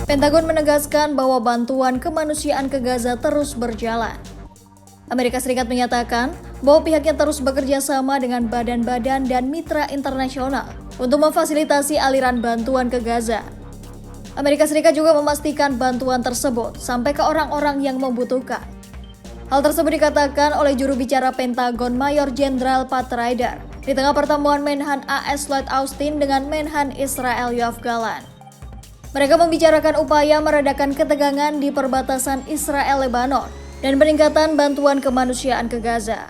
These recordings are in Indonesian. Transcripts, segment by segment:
Pentagon menegaskan bahwa bantuan kemanusiaan ke Gaza terus berjalan. Amerika Serikat menyatakan bahwa pihaknya terus bekerja sama dengan badan-badan dan mitra internasional untuk memfasilitasi aliran bantuan ke Gaza. Amerika Serikat juga memastikan bantuan tersebut sampai ke orang-orang yang membutuhkan. Hal tersebut dikatakan oleh juru bicara Pentagon Mayor Jenderal Pat Ryder di tengah pertemuan Menhan AS Lloyd Austin dengan Menhan Israel Yoav Gallant. Mereka membicarakan upaya meredakan ketegangan di perbatasan Israel-Lebanon dan peningkatan bantuan kemanusiaan ke Gaza.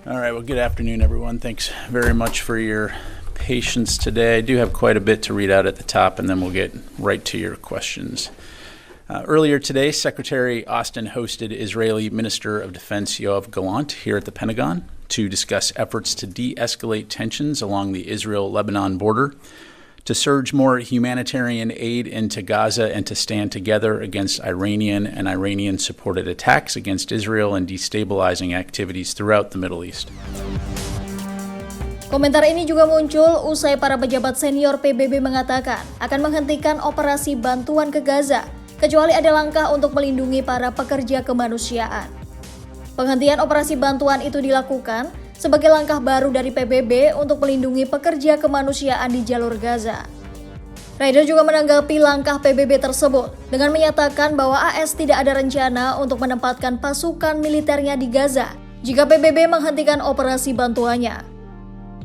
All right, well, good afternoon, everyone. Thanks very much for your patience today. I do have quite a bit to read out at the top, and then we'll get right to your questions. Earlier today, Secretary Austin hosted Israeli Minister of Defense Yoav Gallant here at the Pentagon to discuss efforts to de-escalate tensions along the Israel-Lebanon border, to surge more humanitarian aid into Gaza, and to stand together against Iranian and Iranian-supported attacks against Israel and destabilizing activities throughout the Middle East. Komentar ini juga muncul usai para pejabat senior PBB mengatakan akan menghentikan operasi bantuan ke Gaza, kecuali ada langkah untuk melindungi para pekerja kemanusiaan. Penghentian operasi bantuan itu dilakukan sebagai langkah baru dari PBB untuk melindungi pekerja kemanusiaan di jalur Gaza. Ryder juga menanggapi langkah PBB tersebut dengan menyatakan bahwa AS tidak ada rencana untuk menempatkan pasukan militernya di Gaza jika PBB menghentikan operasi bantuannya.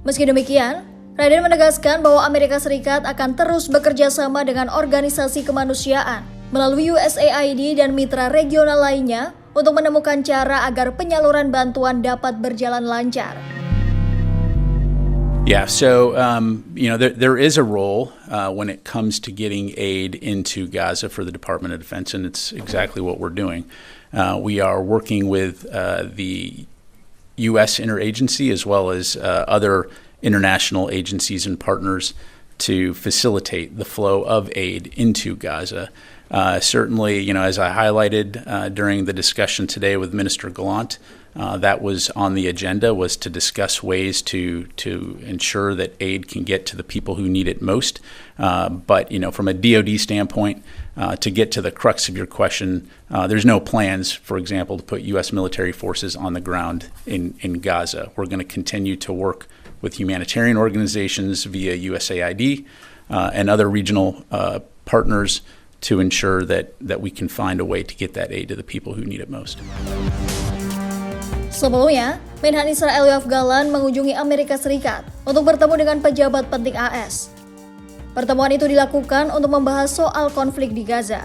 Meski demikian, Ryder menegaskan bahwa Amerika Serikat akan terus bekerja sama dengan organisasi kemanusiaan melalui USAID dan mitra regional lainnya untuk menemukan cara agar penyaluran bantuan dapat berjalan lancar. Yeah, so there is a role when it comes to getting aid into Gaza for the Department of Defense, and it's exactly what we're doing. We are working with the U.S. interagency as well as other international agencies and partners to facilitate the flow of aid into Gaza. Certainly, as I highlighted during the discussion today with Minister Gallant, that was on the agenda, was to discuss ways to ensure that aid can get to the people who need it most. But from a DoD standpoint, to get to the crux of your question, there's no plans, for example, to put U.S. military forces on the ground in Gaza. We're going to continue to work with humanitarian organizations via USAID and other regional partners to ensure that we can find a way to get that aid to the people who need it most. Sebelumnya, Menhan Israel Yoav Gallant mengunjungi Amerika Serikat untuk bertemu dengan pejabat penting AS. Pertemuan itu dilakukan untuk membahas soal konflik di Gaza.